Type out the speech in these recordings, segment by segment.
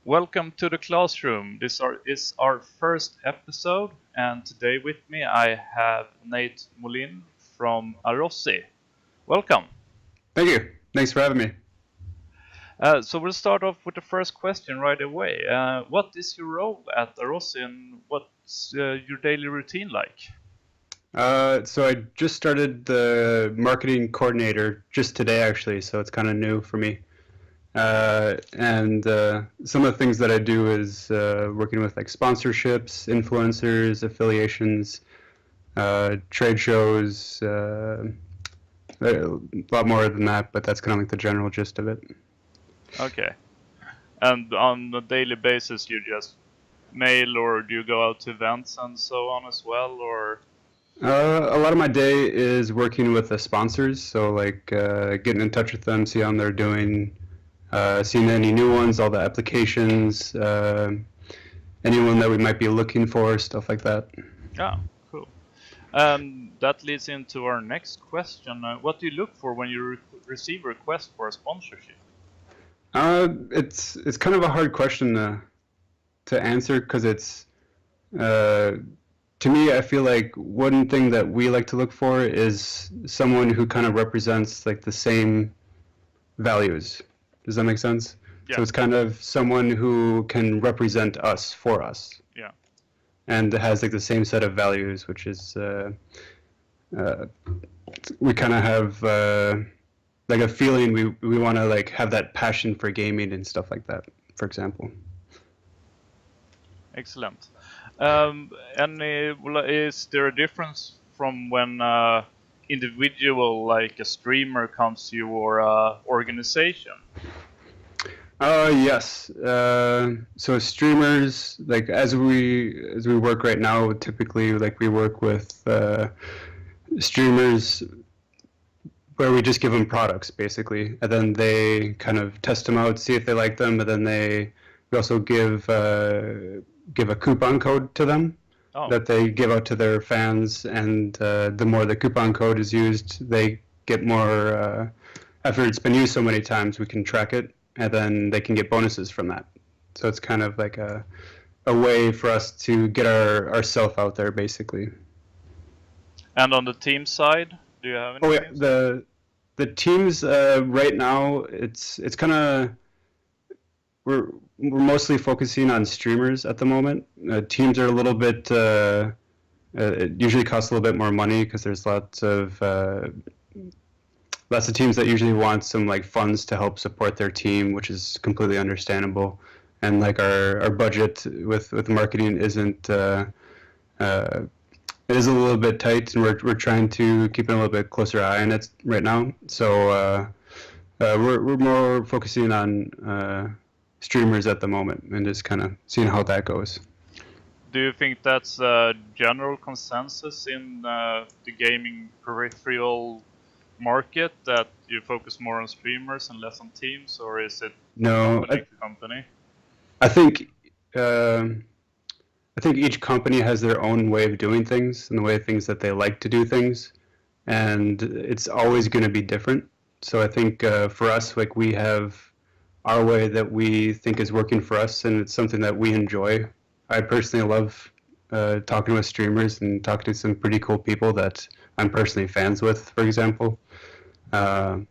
Welcome to the classroom. Is our first episode, and today with me I have Nate Moline from Arozzi. Welcome. Thank you. Thanks for having me. So we'll start off with the first question right away. What is your role at Arozzi, and what's your daily routine like? So I just started the marketing coordinator just today, actually, so it's kind of new for me. And some of the things that I do is working with like sponsorships, influencers, affiliations, trade shows, a lot more than that, but that's kind of like the general gist of it. Okay. And on a daily basis, you just mail, or do you go out to events and so on as well, or? A lot of my day is working with the sponsors, so like getting in touch with them, see how they're doing, seeing any new ones, all the applications, anyone that we might be looking for, stuff like that. Yeah, cool. That leads into our next question. What do you look for when you receive a request for a sponsorship? It's kind of a hard question to answer because it's to me, I feel like one thing that we like to look for is someone who kind of represents like the same values. Does that make sense? Yeah. So it's kind of someone who can represent us for us. Yeah. And has like the same set of values, which is we kind of have like a feeling we want to like have that passion for gaming and stuff like that, for example. Excellent. Is there a difference from when individual, like a streamer, comes to your organization? Yes. So streamers, like as we work right now, typically like we work with streamers where we just give them products basically, and then they kind of test them out, see if they like them, and then we also give a coupon code to them that they give out to their fans, and the more the coupon code is used, they get more. After it's been used so many times, we can track it, and then they can get bonuses from that. So it's kind of like a way for us to get ourself out there, basically. And on the team side, do you have any? Oh yeah, the teams right now it's kind of we're mostly focusing on streamers at the moment. Teams are a little bit it usually costs a little bit more money because there's lots of teams that usually want some like funds to help support their team, which is completely understandable. And like our budget with marketing isn't it is a little bit tight, and we're trying to keep a little bit closer eye on it right now. So we're more focusing on streamers at the moment and just kind of seeing how that goes. Do you think that's a general consensus in the gaming peripheral market, that you focus more on streamers and less on teams, or is it no company? I think each company has their own way of doing things and the way things that they like to do things, and it's always going to be different. So I think for us, like we have our way that we think is working for us, and it's something that we enjoy. I personally love talking with streamers and talking to some pretty cool people that I'm personally fans with, for example. But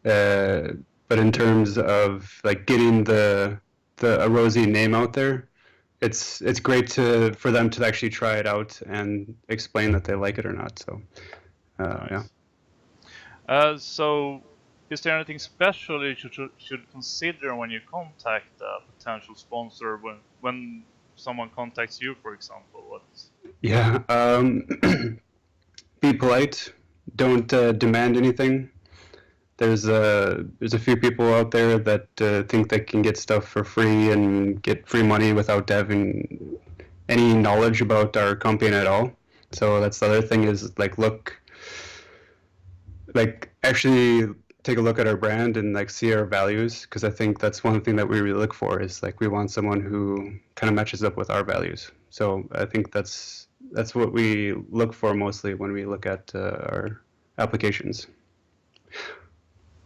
in terms of like getting the Arozzi name out there, it's great for them to actually try it out and explain that they like it or not. So nice. Yeah. So is there anything special you should consider when you contact a potential sponsor, when someone contacts you, for example? Yeah, be polite. Don't demand anything. There's a few people out there that think they can get stuff for free and get free money without having any knowledge about our company at all. So that's the other thing, is actually take a look at our brand and like see our values, because I think that's one thing that we really look for, is like we want someone who kind of matches up with our values. So I think that's what we look for mostly when we look at our applications.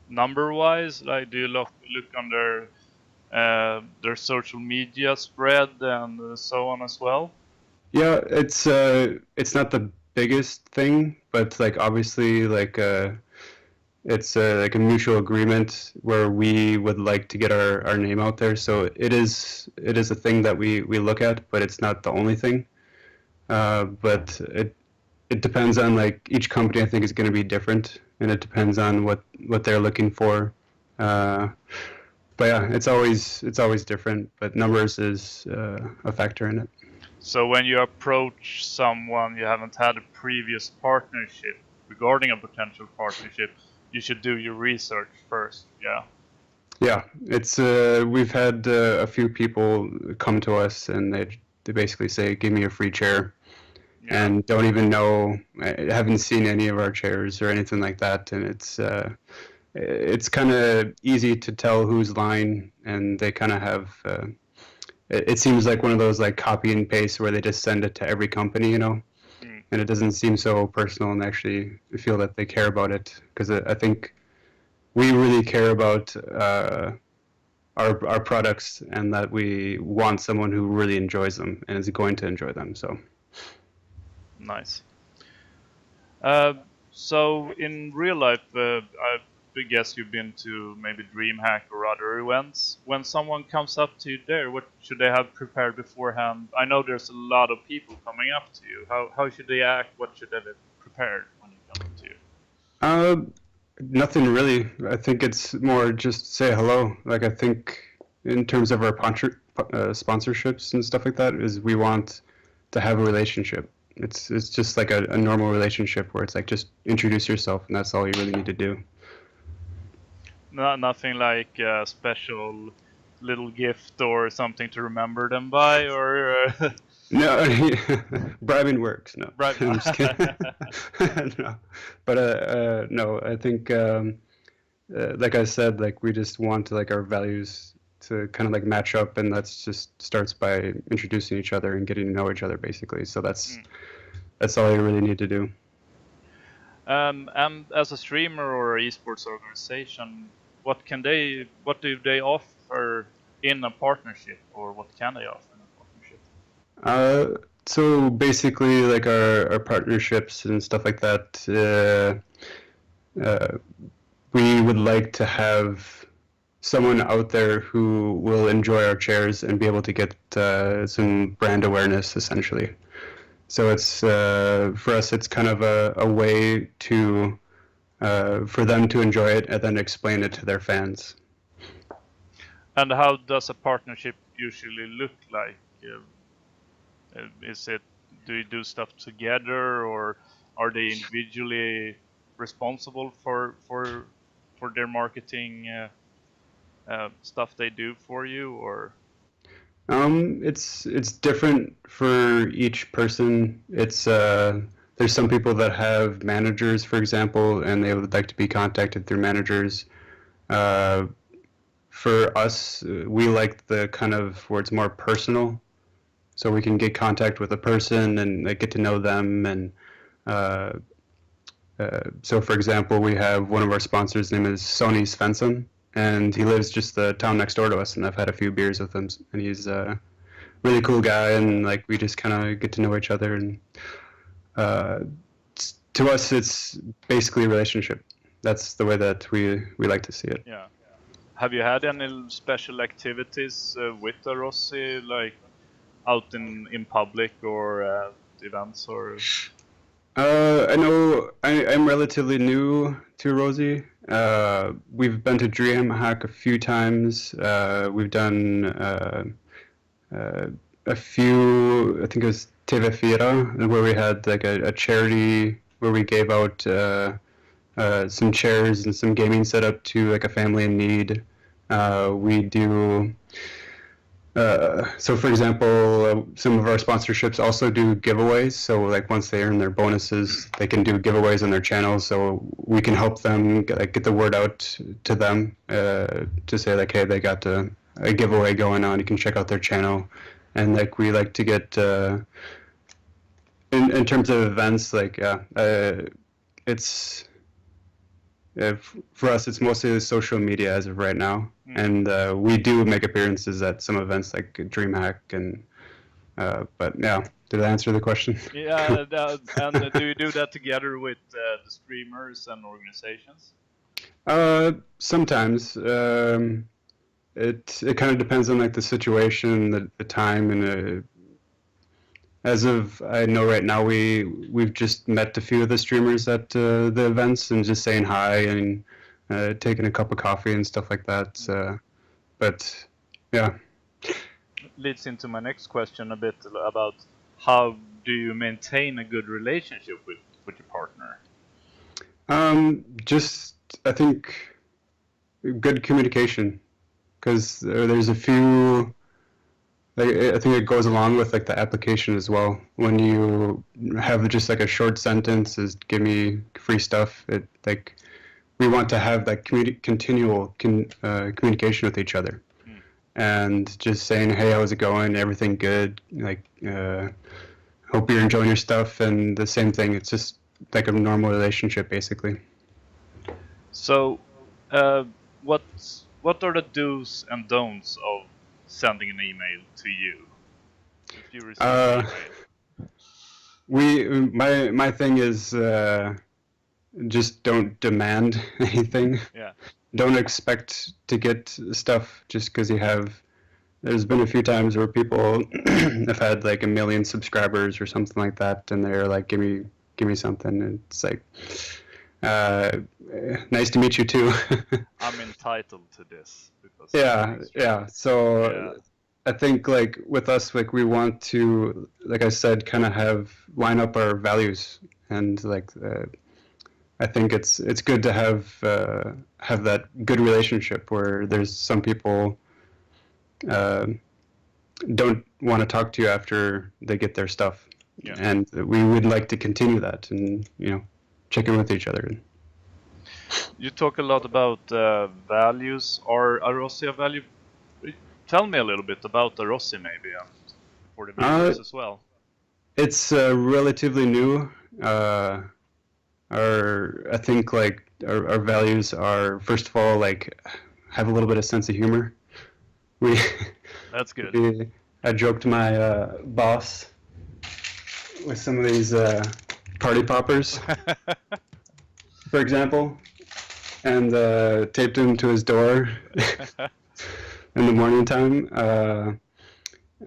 Number wise, like, do you look under their social media spread and so on as well? Yeah, it's not the biggest thing, but like obviously it's like a mutual agreement where we would like to get our name out there. So it is a thing that we look at, but it's not the only thing. But it depends on like each company. I think is going to be different, and it depends on what they're looking for. Uh, but yeah, it's always different. But numbers is a factor in it. So when you approach someone you haven't had a previous partnership regarding a potential partnership, you should do your research first. Yeah. Yeah, it's we've had a few people come to us and they basically say, "Give me a free chair," Yeah. and don't even know, haven't seen any of our chairs or anything like that, and it's kind of easy to tell who's lying, and they kind of have. It seems like one of those like copy and paste where they just send it to every company, Mm. and it doesn't seem so personal, and actually feel that they care about it because I think we really care about our products and that we want someone who really enjoys them and is going to enjoy them. So Nice. Uh, so in real life, I guess you've been to maybe DreamHack or other events. When someone comes up to you there, what should they have prepared beforehand? I know there's a lot of people coming up to you. How should they act? What should they be prepared when they come up to you? uh, nothing really. I think it's more just say hello. Like I think in terms of our sponsorships and stuff like that, is we want to have a relationship. It's just like a normal relationship where it's like just introduce yourself and that's all you really need to do. No, nothing like a special little gift or something to remember them by, or No, bribing works. No, right? I'm just kidding. No, but no, I think like I said, like we just want to like our values to kind of like match up, and that's just starts by introducing each other and getting to know each other, basically. So that's all you really need to do. And as a streamer or a esports organization, what do they offer in a partnership, or what can they offer in a partnership? Uh, so basically, like our partnerships and stuff like that, uh, we would like to have someone out there who will enjoy our chairs and be able to get some brand awareness, essentially. So it's for us, it's kind of a way to for them to enjoy it and then explain it to their fans. And how does a partnership usually look like? Is it do you do stuff together, or are they individually responsible for their marketing stuff they do for you, or? It's different for each person. It's there's some people that have managers, for example, and they would like to be contacted through managers. Uh, for us, we like the kind of where it's more personal, so we can get contact with a person and like, get to know them. And uh, so, for example, we have one of our sponsors. His name is Sony Svensson, and he lives just the town next door to us. And I've had a few beers with him, and he's really cool guy, and like we just kind of get to know each other. And uh, to us, it's basically a relationship. That's the way that we like to see it. Yeah. Have you had any special activities with Arozzi, like out in public or events, or? I know I'm relatively new to Rosie. We've been to DreamHack a few times. We've done a few, I think it was TV Fiera, where we had like a charity where we gave out some chairs and some gaming setup to like a family in need. We do so for example, some of our sponsorships also do giveaways. So like once they earn their bonuses, they can do giveaways on their channels. So we can help them get the word out to them to say like, hey, they got a giveaway going on. You can check out their channel. And like we like to get in terms of events, like it's for us, it's mostly the social media as of right now, and we do make appearances at some events like DreamHack, and but yeah, did I answer the question? Yeah, and do you do that together with the streamers and organizations? Sometimes it kind of depends on like the situation, the time, and as of I know right now, we've just met a few of the streamers at the events and just saying hi and taking a cup of coffee and stuff like that. But yeah. Leads into my next question a bit about how do you maintain a good relationship with your partner? Just I think good communication, because there's a few. I think it goes along with like the application as well. When you have just like a short sentence is "give me free stuff," it like we want to have that continual communication with each other, and just saying, "Hey, how's it going? Everything good? Like, hope you're enjoying your stuff." And the same thing. It's just like a normal relationship, basically. So, what are the do's and don'ts of sending an email to you if you receive an email? My thing is just don't demand anything. Yeah. Don't expect to get stuff just because you have. There's been a few times where people have had like 1 million subscribers or something like that, and they're like, "Give me something." And it's like, nice to meet you too. I'm entitled to this because yeah. So I think like with us, like we want to, like I said, kind of line up our values, and like I think it's good to have that good relationship where there's some people don't want to talk to you after they get their stuff, and we would like to continue that, and check in with each other. You talk a lot about values. Are Arozzi a value? Tell me a little bit about Arozzi, maybe, for the viewers as well. It's relatively new. I think like our values are, first of all, like have a little bit of sense of humor. That's good. I joked my boss with some of these party poppers, for example, and taped him to his door in the morning time.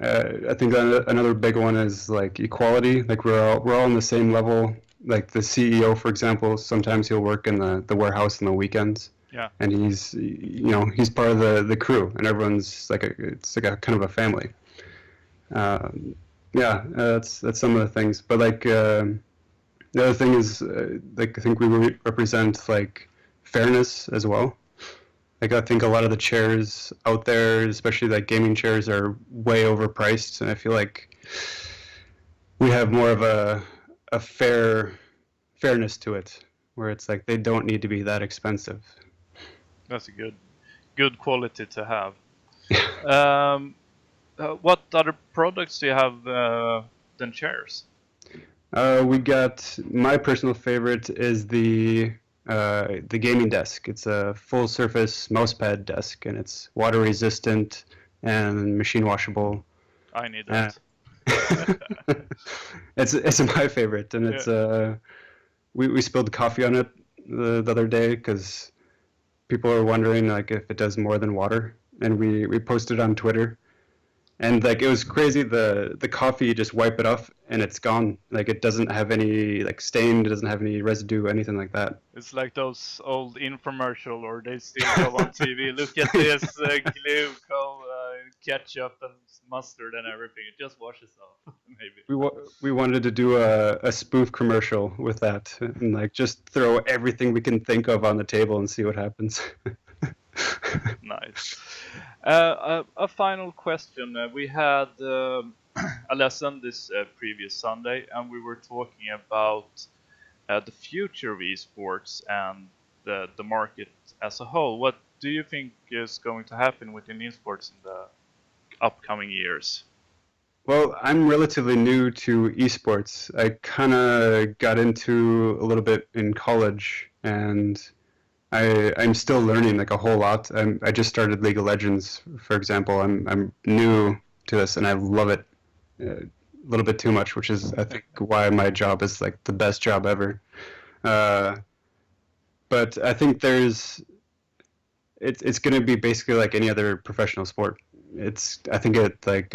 I think another big one is like equality. Like we're all on the same level. Like the CEO, for example, sometimes he'll work in the warehouse on the weekends. Yeah. And he's part of the crew, and everyone's like it's like a kind of a family. That's some of the things. But like the other thing is like I think we represent like fairness as well. Like I think a lot of the chairs out there, especially like gaming chairs, are way overpriced, and I feel like we have more of a fairness to it, where it's like they don't need to be that expensive. That's a good quality to have. What other products do you have than chairs? We got, my personal favorite is the gaming desk. It's a full surface mousepad desk, and it's water resistant and machine washable. I need that. It's my favorite, and it's we spilled coffee on it the other day because people are wondering like if it does more than water, and we posted on Twitter, and like it was crazy. The coffee, you just wipe it off and it's gone. Like it doesn't have any like stain, it doesn't have any residue, anything like that. It's like those old infomercial, or they still go on TV. Look at this glue, ketchup and mustard and everything. It just washes off. Maybe we wanted to do a spoof commercial with that, and like just throw everything we can think of on the table and see what happens. Nice. A final question. We had a lesson this previous Sunday, and we were talking about the future of esports and the market as a whole. What do you think is going to happen within esports in the upcoming years? Well, I'm relatively new to esports. I kind of got into a little bit in college, and I'm still learning like a whole lot. I just started League of Legends, for example. I'm new to this and I love it a little bit too much, which is I think why my job is like the best job ever. But I think it's going to be basically like any other professional sport. I think it like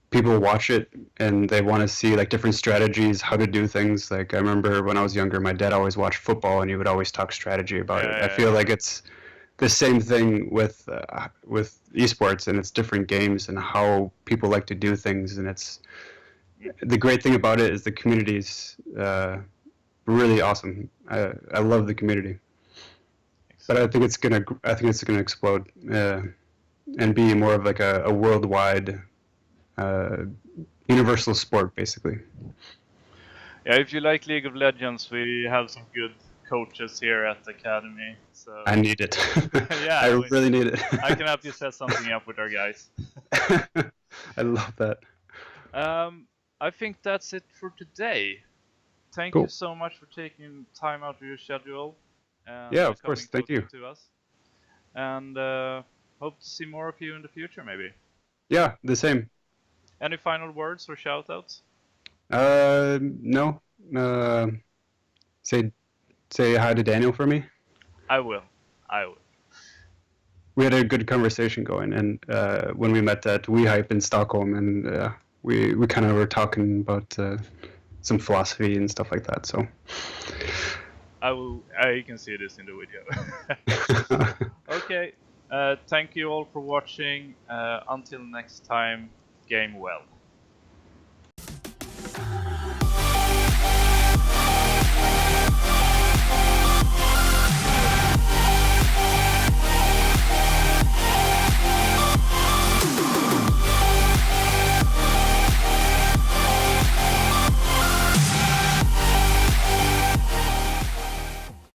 people watch it and they want to see like different strategies, how to do things. Like I remember when I was younger, my dad always watched football and he would always talk strategy about it. I feel like it's the same thing with esports, and it's different games and how people like to do things. And it's the great thing about it is the community's really awesome. I love the community, but I think it's gonna explode and be more of like a worldwide universal sport, basically. Yeah, if you like League of Legends, we have some good coaches here at the academy. So I need it. yeah, I really need it. I can help you set something up with our guys. I love that. I think that's it for today. Thank Cool. you so much for taking time out of your schedule. And Yeah, of course. Thank you. to us. And hope to see more of you in the future, maybe. Yeah, the same. Any final words or shoutouts? No. Say hi to Daniel for me. I will. We had a good conversation going, and when we met at WeHype in Stockholm, and we kind of were talking about some philosophy and stuff like that. So I can see this in the video. Okay. Thank you all for watching. Until next time, game well.